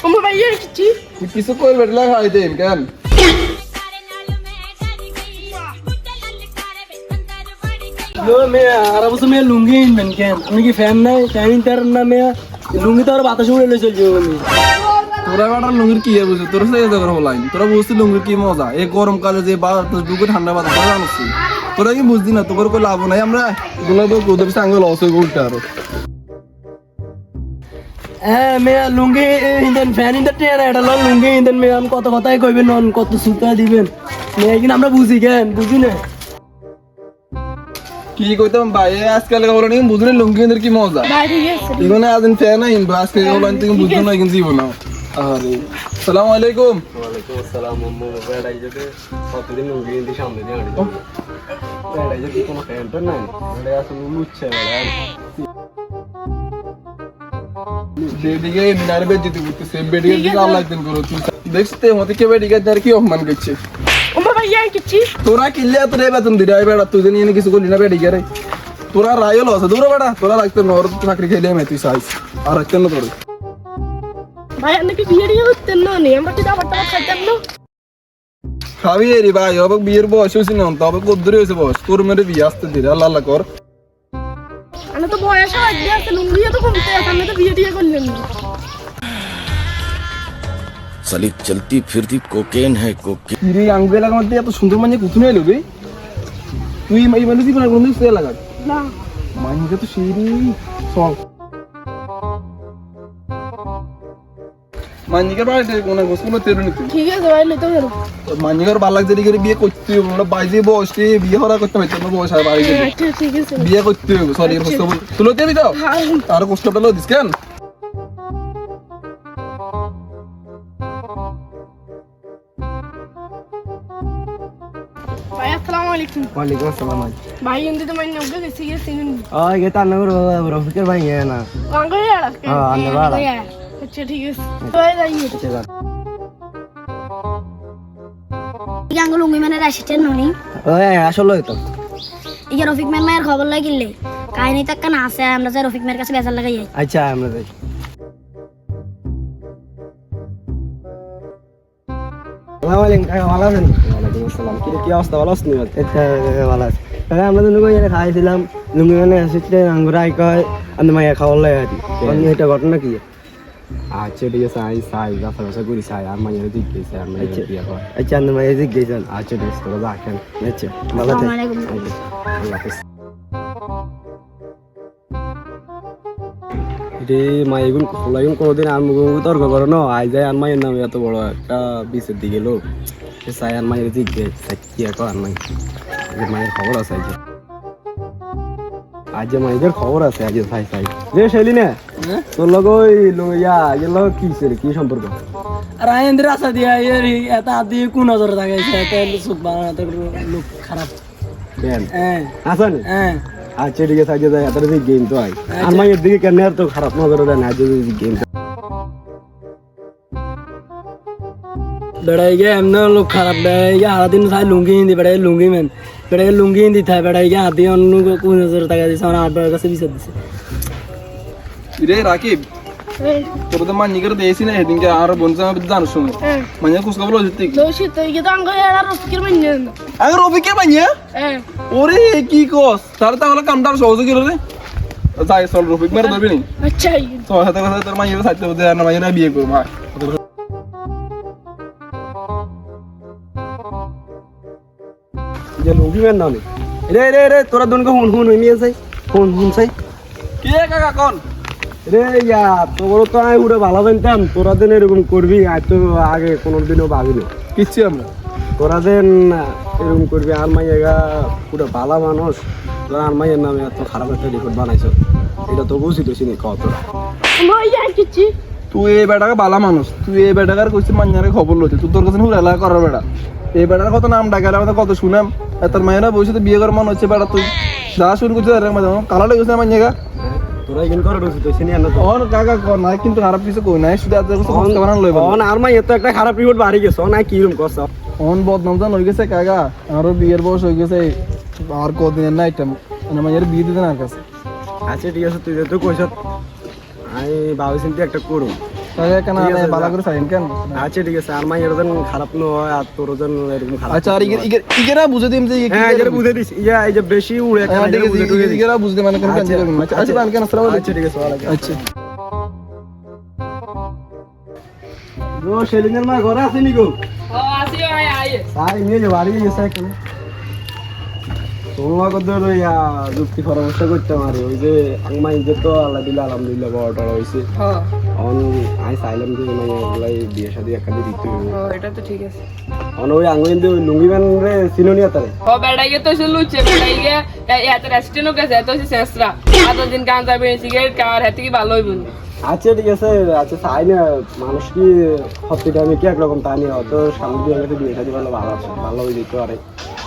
আমার ভাইয়া এসেছি। তুই কিছু কই বেটলা খাই দেন কেন লো মেয়া আর অবশ্য মেয়া লুঙ্গি ইনবেন কেন আপনি কি ফ্যান নাই ফ্যান ইনতার না মেয়া লুঙ্গি তো আর বাতাস উড়ে লই চলছে আমি তোরা বেটার লুঙ্গির কি বুঝে তোর সাথে কথা বলাই তোরা বুঝছি লুঙ্গির কি মজা এই গরমকালে যে বাতাস ঢুকে ঠান্ডা বাতাস জানছি তোরা কি বুঝদি না তোর কোনো লাভ নাই আমরা এগুলো ওদের সঙ্গে লস হয়ে উল্টা আরো হ্যাঁ মেয়া লুঙ্গি ইনদেন ফ্যান ইনতার টেন এটা লো লুঙ্গি ইনদেন মেয়া আমি কত কথাই কইবেন নন কত সুতা দিবেন মেয়া কিন্তু আমরা বুঝি কেন বুঝি না কি কইতাম ভাই আজকাল বলো নি বুঝলে লুঙ্গিদের কি মজা ভাই ঠিক আছে। এখানে আদিন ফ্যান নাই আজকে বলো তুমি বুঝছো না কিন্তু জীবন আরে আসসালামু আলাইকুম ওয়ালাইকুম আসসালাম আম্মু বেড়াই যেতে কতদিন লুঙ্গি ইন্দি সামনে দিয়ে আড়ি বেড়াই যেতে কোনো ফ্যানটা নাই বেড়াই আসলে লুচ্ছে বেড়াই যেদিকে মিনারে বেজিতে বুঝতেছে বেডিকে দিকে আল্লাহ একদিন করো দেখতে মতে কে বেডিকে তার কি অপমান করছে আমার ভাইয়া এসেছি। তোরা কিনলে তোর বেতন দিলে বেড়া তুই জানি কিছু করলি না বেডিকে রে তোরা রায়ল আছে দূর বেড়া তোরা লাগতো নর চাকরি খেলে আমি তুই চাইছ আর রাখতেন না তোর ভাই আপনি কি বিয়ে দিয়ে করতেন না নি আমরা কি দাবার টাবার খাইতাম না। খাবি রে ভাই অবাক বিয়ের বয়স হয়েছে না তবে কদ্দুরি হয়েছে বয়স তোর মেরে বিয়ে আসতে দিলে আল্লাহ আল্লাহ কর আমি তো বয়স আগে আছে লুঙ্গিও তো কমতে আছে আপনি তো বিয়ে দিয়ে করলেন না। साली चलती फिरती कोकेन है कोकेन কিরে আঙ্গুল লাগার মধ্যে এত সুন্দর মানে কোথায় এলো রে তুই এই মানে জীবনে কোনদিন সে লাগা না মাইনকে তো সেই সং মাইনকে বাড়িতে কোন গোসল তেরো নিতে ঠিক আছে ভাই লইতে পারো। মাইনকে ভালো লাগছে দিকে বিয়ে করতে হবে না বাইরে বসে বিয়ে করা করতে হবে না বয়স আর বাড়ি হ্যাঁ, ঠিক আছে। বিয়ে করতে হবে সরি কষ্ট তুলো দেবি দাও হ্যাঁ, আর কষ্টটা লো দিস কেন ভাই আসসালামু আলাইকুম। ওয়ালাইকুম আসসালাম ভাই এমনি তো মানে নব্বই গেছে গেছে ওই গে তার নগর রফিকের ভাই না আঙ্গুল আড়া হ্যাঁ, আঙ্গুল আড়া। আচ্ছা ঠিক আছে ভাই যাইয়ে গাঙ্গুল উঙ্গি মানে রাশিটের ননি ওই আসলে তো ইয়া রফিক ম্যান মায়ের খবর লাগিলে কাহিনী তাক্কা না আছে আমরা যাই রফিক ম্যানের কাছে বেজার লাগাই যাই আচ্ছা আমরা যাই ভালো আছেন ওয়ালাইকুম আসসালাম কি অবস্থা ভালো আছেন ভালো আছে আমরা দুটো খাইছিলাম লুঙ্গি মানে এসেছে আঙ্গুরাই কয় আমি মাইয়া খাওয়ার লাগে আর কি এটা ঘটনা কি আচ্ছা ঠিক আছে আই সাই গাফা গাফা করি সাই আর মাইয়া দিক গেছে আর মাইয়া বিয়া কর আচ্ছা আমি মাইয়া দিক গেছেন আচ্ছা ঠিক আছে তোরা রাখেন আচ্ছা ভালো আছে আসসালামু আলাইকুম। আল্লাহ হাফেজ রে মাইগুন খোলাইগুন কোনোদিন আর মুখ তর্ক করো না আই যায় আর মাইয়ের নাম এত বড় একটা বিচের দিকে লোক সাই আর মাইয়ের দিক গেছে কি কর আর মাই মায়ের খবর আছে আজ মাইদের খবর আছে আজ ভাই সাই রে শেলি না তোর লগ ওই ইয়া এগুলো কি কি সম্পর্ক আর আইন্দ্র আসা দিয়া এর এত আদি কোন নজরে লাগাইছে এত সুখ বানাতে লোক খারাপ কেন হ্যাঁ আসেন হ্যাঁ আচ্ছা ঠিক আছে আজ যায় এত গেম তো আই আর মাইয়ের দিকে কেন আর তো খারাপ নজরে দেয় না আজ গেম বেড়াই গিয়ে এমন লোক খারাপ বেড়াই গিয়ে সারাদিন চাই লুঙ্গি হিন্দি বেড়াই লুঙ্গি মেন বেড়াই লুঙ্গি হিন্দি থাকে বেড়াই গিয়ে হাতি অন্য কোন হাজার টাকা দিচ্ছে আমার আটবার কাছে বিচার দিচ্ছে রে রাকিব তোর তো মানিকের দিয়েছি না সেদিনকে আর বলছে আমি জানো শুনে হ্যাঁ মানিয়া খুশ খবর হচ্ছে ঠিক দোষী তো ইয়ে তো আঙ্গুল আড়া রফিকের মানে না। আগে রফিকে মানিয়া হ্যাঁ ওরে কি কস তাহলে তাহলে কামটা সহজ গেল রে যাই চল রফিক মেরে ধরবি নি আচ্ছা তোর হাতে কথা তোর মাইয়ের সাথে হতে আর না মাইয়ের বিয়ে করবো ভাই যে লুঙ্গি মেন নাও রে রে রে তোরা দুনকে হুন হুন নিয়ে যাই হুন হুন চাই কে কাকা কোন রে ইয়া তোর তো আমি উড়ে ভালো জানতাম তোরা দিন এরকম করবি আর তো আগে কোনোদিনও ভাবিনি কিচ্ছি আমরা তোরা দিন এরকম করবি আর মাইয়া পুরো ভালো মানুষ তোরা আর মাইয়ের নামে এত খারাপ একটা রেকর্ড বানাইছো এটা তো বুঝি তো চিনি কত তোরা আমার ভাইয়া এসেছি। তুই এই বেটাকে বালা মানুষ তুই এই বেটাকার কইছিস মান্নারে খবর লইতে তুই তোর কাছে হুড়ালা করার বেটা এই বেটার কত নাম ডাকালে আমাদের কত শুনাম তোর মায়েরা বসে বিয়ে করার মন হচ্ছে বেটা তুই যা শুরু করছিস কালা লেগেছে মান্নাগা তোরা এখানে করে রয়েছে তো চিনি না তো ওর কাকা কর নাই কিন্তু খারাপ কিছু কই নাই শুধু আজ কষ্ট বানান লইব আর মাইয়া তো একটা খারাপ রিপোর্ট বাড়ি গেছে না কি রকম করছ অন বদনাম জান হয়ে গেছে কাকা আরো বিয়ের বয়স হয়ে গেছে আর কদিনের না আইটেম মানে মায়ের বিয়ে দিতে না কাছে আচ্ছা ঠিক আছে তুই যেহেতু কইস আমি ভাবি চিন্তা একটা করুম কাকা কেন ঠিক আছে, বালা যা। করে চাইন কেন আচ্ছা ঠিক আছে আর মাইয়ের যেন খারাপ না হয় আর তোর যেন এরকম খারাপ আচ্ছা আর ইগেরা বুঝে দিম যে হ্যাঁ এটা বুঝে দিস ইয়া এই যে বেশি উড়ে একটা ঠিক আছে বুঝে দিস ইগেরা বুঝতে মানে কোনো টেনশন করবেন না আচ্ছা বান কেন আসসালামু আচ্ছা আলাইকুম ঠিক আছে ওয়ালাইকুম আচ্ছা ও সেলিনের মা ঘরে আছে নিকো আসি ভাই আইয়ে তাই নিয়ে যে বাড়ি গেছে এখন তোমার কত ইয়া যুক্তি পরামর্শ করতে পারে ওই যে আমার ইজ্জত তো আল্লাহ দিলে আলহামদুলিল্লাহ বড় টড় হয়েছে হ্যাঁ অন আমি চাইলাম যে মানে এগুলাই বিয়ে শাদি একখানে দিতে হবে এটা তো ঠিক আছে অন ওই আঙ্গুল দিয়ে লুঙ্গি ম্যান রে চিনোনিয়া তারে ও বেড়াইগে তো সে লুচে বেড়াইগে এত রেস্টেনও গেছে এত সে শেষরা এতদিন গাঁজা বেড়ে সিগারেট খাওয়ার হাতে কি ভালোই বলি আচ্ছা ঠিক আছে আচ্ছা চাই না মানুষ কি সত্যিটা আমি কি একরকম তা নিয়ে অত সামনে দিয়ে গেছে বিয়ে শাদি ভালো ভালো আছে ভালো হয়ে যেতে পারে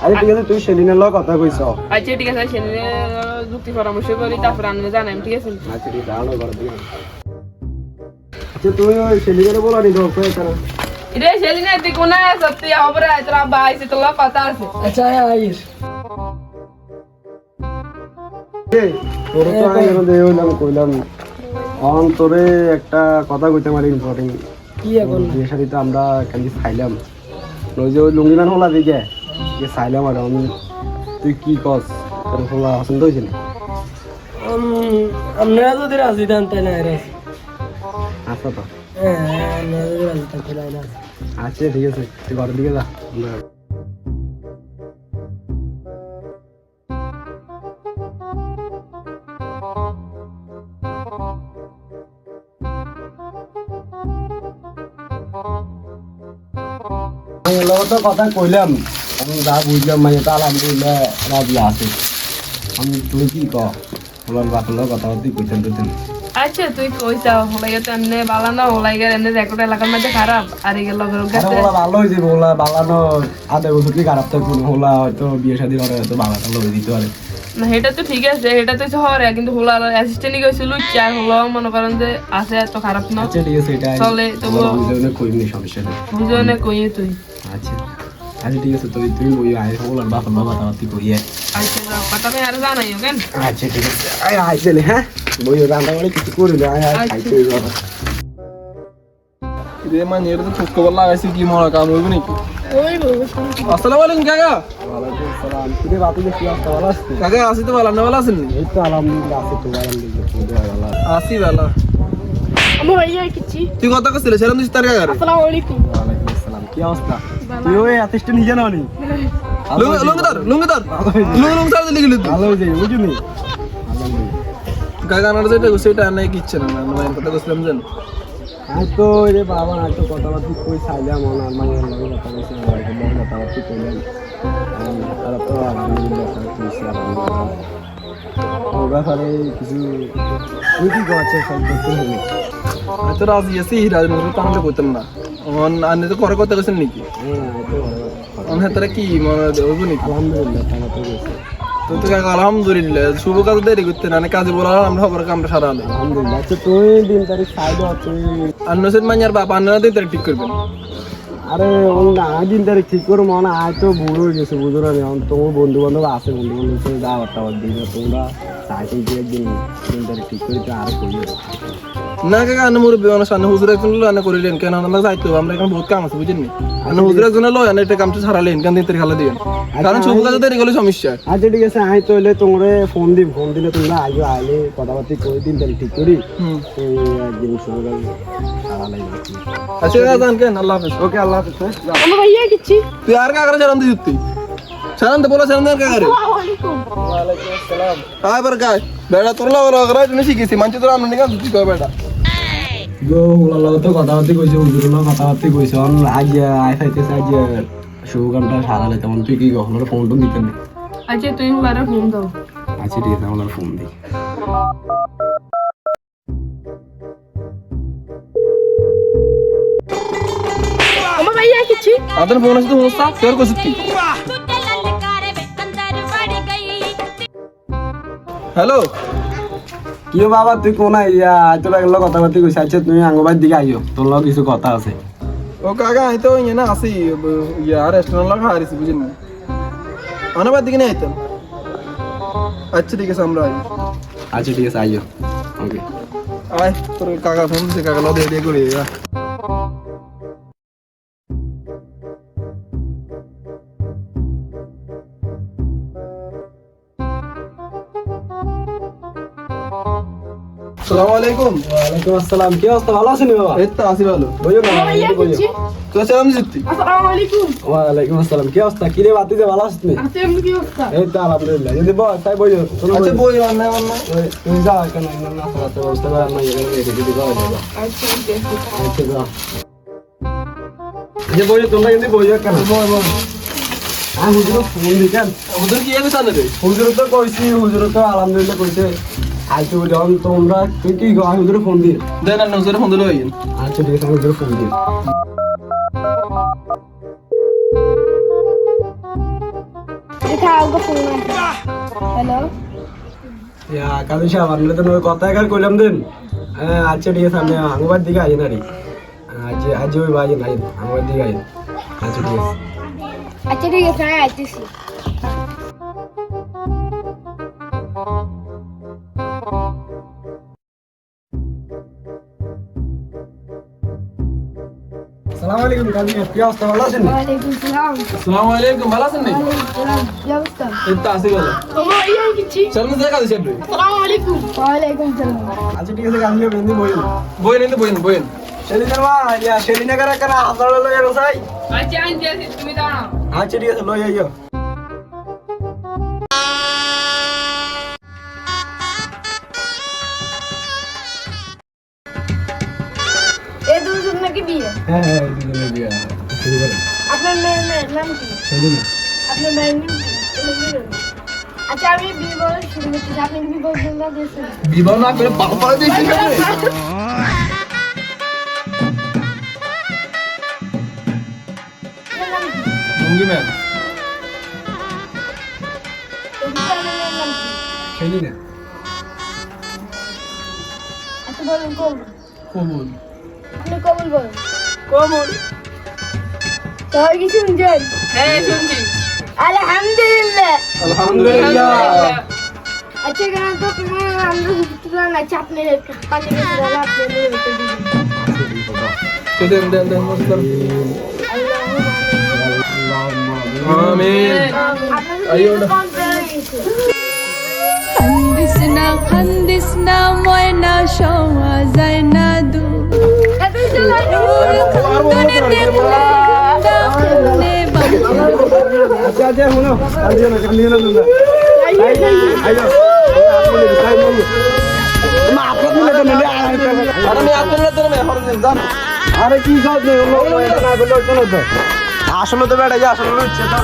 আচ্ছা ঠিক আছে তুই সেলিনের লগ কথা কইছ আচ্ছা ঠিক আছে সে যুক্তি পরামর্শ করি তারপর আমি জানাই ঠিক আছে আচ্ছা ঠিক আছে আনো ঘরে দিয়ে আচ্ছা তুমি ওই সেলিনের বলো নি ধর কই কেন রে সেদিন এতে কোনা সত্যি হবে তোরা বাইসে তোলা পাতা আছে আচ্ছা আইস তোর তো আমি এর দিয়ে হইলাম কইলাম অন তোরে একটা কথা কইতে পারি ইম্পর্টেন্ট কি এখন বিয়ে শাদি তো আমরা কালি খাইলাম ওই যে ওই লুঙ্গি ম্যান হলা দিকে যে চাইলাম আর আমি তুই কি কস তোর হলা পছন্দ হয়েছে না আমরা যদি রাজি দেন তাই না রে আচ্ছা তো হ্যাঁ আমরা যদি রাজি থাকতে না আচ্ছা ঠিক আছে তুই ঘরের দিকে যা তো কথা কইলাম আমি যা বুঝলাম মানে তো আলহামদুলিল্লাহ রাজি আছে আমি তুই কি কর তোমার বাপের কথা তুই কইতেন তুই আচ্ছা তুই কইছা হলাইগে তো এমনি বালা না হলাইগে এমনি রেকর্ড এলাকার মধ্যে খারাপ আর এই লগের কাছে ওলা ভালো হয়েছে ওলা বালানো আধা বছর কি খারাপ থাকবো ওলা হয়তো বিয়ে শাদী করে হয়তো বালাটা লই দিতে পারে না এটা তো ঠিক আছে এটা তো শহরে কিন্তু হোলার অ্যাসিস্ট্যান্ট গেছিল চার হলো মনে করেন যে আছে এত খারাপ না আচ্ছা ঠিক আছে এটা চলে তবু বুঝলে কইনি সমস্যা নেই বুঝো না কই তুই আচ্ছা আচ্ছা ঠিক আছে তুই তুই ওই আয় ওলার বাপের বাবা তাড়াতাড়ি কইয়ে আচ্ছা যাও কথা আমি আর জানাই কেন আচ্ছা ঠিক আছে আয় আয় চলে হ্যাঁ বই রান্না করে কিছু করি না আয় আয় খাইতে যাবো রে মানে এর তো ঠুকো বলা লাগাইছি কি মরা কাম হইব নাকি ওই বাবা আসসালামু আলাইকুম কাকা ওয়ালাইকুম আসসালাম তুই বাতি দেখি আসতে ভালো আছিস কাকা আসি তো ভালো না ভালো আছেন নি? এই তো আলহামদুলিল্লাহ আছে তো আলহামদুলিল্লাহ খুব ভালো আছে আসি ভালো আমার ভাইয়া কিছি তুই কথা কইছিল সেরকম দিস তার কাকা আসসালামু আলাইকুম ওয়ালাইকুম আসসালাম কি অবস্থা তুই ওই অ্যাসিস্ট্যান্ট নিজে নাও নি লুঙ্গিদার লুঙ্গি সার দিলি গেলি তুই ভালো হয়েছে বুঝলি কাকা আনার যেটা সেটা নাই কি ইচ্ছে না মায়ের কথা কইছিলাম জান আমি তো ওই রে বাবা আমি তো কথাবার্তি কই চাইলাম আমার মানে লগে কথা কইছি আমার লগে কথাবার্তি কইলাম তারা তো আলহামদুলিল্লাহ সব কইছে আলহামদুলিল্লাহ ওর ব্যাপারে কিছু তুই কি করছিস সব করতে হলে আমি তো রাজি আছি রাজি না তো আমি কইতাম না আনে তো করে কথা কইছেন নাকি হ্যাঁ এই তো আমি তারা কি মনে হইব নাকি আলহামদুলিল্লাহ তারা তো কইছে তো তো কাকা আলহামদুলিল্লাহ শুভ কাজ দেরি করতে না কাজে বলা আমরা খবর কামটা সারা আলো আলহামদুলিল্লাহ আচ্ছা তুই দিন তারিখ চাইলো তুই আন্নসের মাইয়ার বাপ আন্না দিন তারিখ ঠিক করবেন আরে ওই না দিন তারিখ ঠিক করে মনে আয় তো বুড়ো হয়ে গেছে বুঝো না তোমার বন্ধু বান্ধব আছে বন্ধু বান্ধব সঙ্গে যাওয়ার টাওয়ার দিন তোমরা চাইছেন যে একদিন দিন তারিখ ঠিক করে আর করি না কাকা আন্ন মুরব্বী মানুষ আন্ন হুজুর একজন লো আন্ন করিলেন কেন আমরা যাইতো আমরা এখানে বহুত কাম আছে বুঝেননি আন্ন হুজুর একজন লো আন্ন এটা কামটা ছাড়ালেন কেন দিন তারিখ খালা দিবেন কারণ শুভ কাজে দেরি গেলে সমস্যা আচ্ছা ঠিক আছে আই তো হইলে তোমরা ফোন দিলে তোমরা আইও আইলে কথাবার্তা করে দিন তারিখ ঠিক করি হুম এই একদিন শুরু করে সারা লাগবে আচ্ছা কাকা জান কেন আল্লাহ হাফেজ ওকে আল্লাহ হাফেজ যাও। আমার ভাইয়া কিছি তুই আর কাকারে চালান দিস তুই চালান তো বলো চালান দেন কাকারে ওয়ালাইকুম ওয়ালাইকুম আসসালাম আয় বার গায় বেড়া তোর লাগা করে তুমি শিখেছি মানছি তোর আমরা নিকা তুই কয় বেটা গো হুলার তো কথাবার্তা কইছে হুজুরের লগে কথাবার্তা কইছে অন আজ আই খাইতেছে আজ শুভ গানটা সারা লাই তেমন তুই কি হলার ফোন টোন দিতেন আচ্ছা তুই হুলারে ফোন দাও আচ্ছা ঠিক আছে আমার ফোন দিই আমার ভাইয়া কিছি আদর ফোন আছে তো হোস্তা তোর কইছিস কি হ্যালো কি বাবা তুই কোন ইয়া তোর লাগলো কথাবার্তা কইছে আচ্ছা তুমি আঙ্গবাই দিকে আইও তোর লগে কিছু কথা আছে ও কাকা আমি তো ইয়ে না আসি ইয়া রেস্টুরেন্ট লাগা হারিছি বুঝিস না আনাবার দিকে নিয়ে আইতাম আচ্ছা ঠিক আছে আমরা আই আচ্ছা ঠিক আছে আইও ওকে আয় তোর কাকা ফোন দিছে, কাকা লদে দিয়ে করে যা। আসসালামু আলাইকুম। ওয়ালাইকুম আসসালাম, কি অবস্থা? ভালো আছেন বাবা? এই তো আছি ভালো। বইও না, বইও। তুই সালাম দিতি? ওয়ালাইকুম আসসালাম, কি অবস্থা? কি রে বাতি যে ভালো আছিস নি? এই তো আলহামদুলিল্লাহ। যদি বল তাই বইও। আচ্ছা বই অন্যায় অন্যায়। তুমি যাও কেন না সাথে বলতে পার না এখানে রেডি দিতে যাও। আচ্ছা যা। যে বইও তোমরা কিন্তু বইও কেন? বই বই। আমি হুজুর ফোন দিছেন। হুজুর কি এবে জানে রে? হুজুর তো কইছি, হুজুর তো আলহামদুলিল্লাহ কইছে। আইতো যখন তোমরা তুই কি গো হুজুর ফোন দি। দেন না হুজুর ফোন দিলো আইন। আচ্ছা ঠিক আছে, হুজুর ফোন দি। হ্যালো ইয়া কাজী সাহেব, আমরা তো নয় কথা একবার কইলাম দেন। আচ্ছা ঠিক আছে, আমি আঙ্গুবার দিকে আইন আরি। আজ ওই বাজে নাই আঙ্গুবার দিকে আইন। আচ্ছা ঠিক আছে। আচ্ছা ঠিক আছে আমি আইতেছি আসসালামু আলাইকুম কাজী সাহেব, কি অবস্থা? ভালো আছেন? ওয়ালাইকুম সালাম আসসালামু আলাইকুম, ভালো আছেন নাকি? কি অবস্থা এই তো আছি ভালো। শর্মা দেখা দিছে আপনি? ওয়ালাইকুম সালাম আচ্ছা ঠিক আছে, কাজী সাহেব এমনি বইন। বই নিতে বইন বইন। সেলিনার মা, ইয়া সেলিনাগার কেন আপনারা লই আরো চাই? আচ্ছা আনছি আছি, তুমি দাঁড়াও। আচ্ছা ঠিক আছে, লই আইও। এই দুজন নাকি বিয়ে হ্যাঁ হ্যাঁ, দুজনে বিয়া শুরু করেন। আপনার মেয়ের নাম কি সেলিনা। আপনার মেয়ের নাম কি আচ্ছা আমি বিয়ে বলে শুরু করছি, আপনি কি বিয়ে বলছেন না দিয়েছেন বিবাহ না করে বাল পাড়া দিয়েছি কেন? লুঙ্গি ম্যাম। সেলিনা। আচ্ছা বলুন কবুল কবুল। আপনি কবুল বলুন কবুল। সবাই কি শুনছেন হ্যাঁ শুনছি। আলহামদুলিল্লাহ আলহামদুলিল্লাহ। আচ্ছা কেন তো আমরা হুজুরা না চাপনে পানি বেশি দাও আপনি নিয়ে যেতে দিবেন দেন দেন দেন মুস্তার। আমিন। আপনাদের খান্দিস না ময়না শোয়া যায় না দু আচ্ছা আচ্ছা শুনো, কাজী না কাজী না তোমরা আইও। মা আপনার মিলে তো নিলে আরে আমি আপনারা তো না হরন জান। আরে কি সব নেই, এটা না বললে চলো তো। আসলে তো বেটা যা আসলে হচ্ছে তো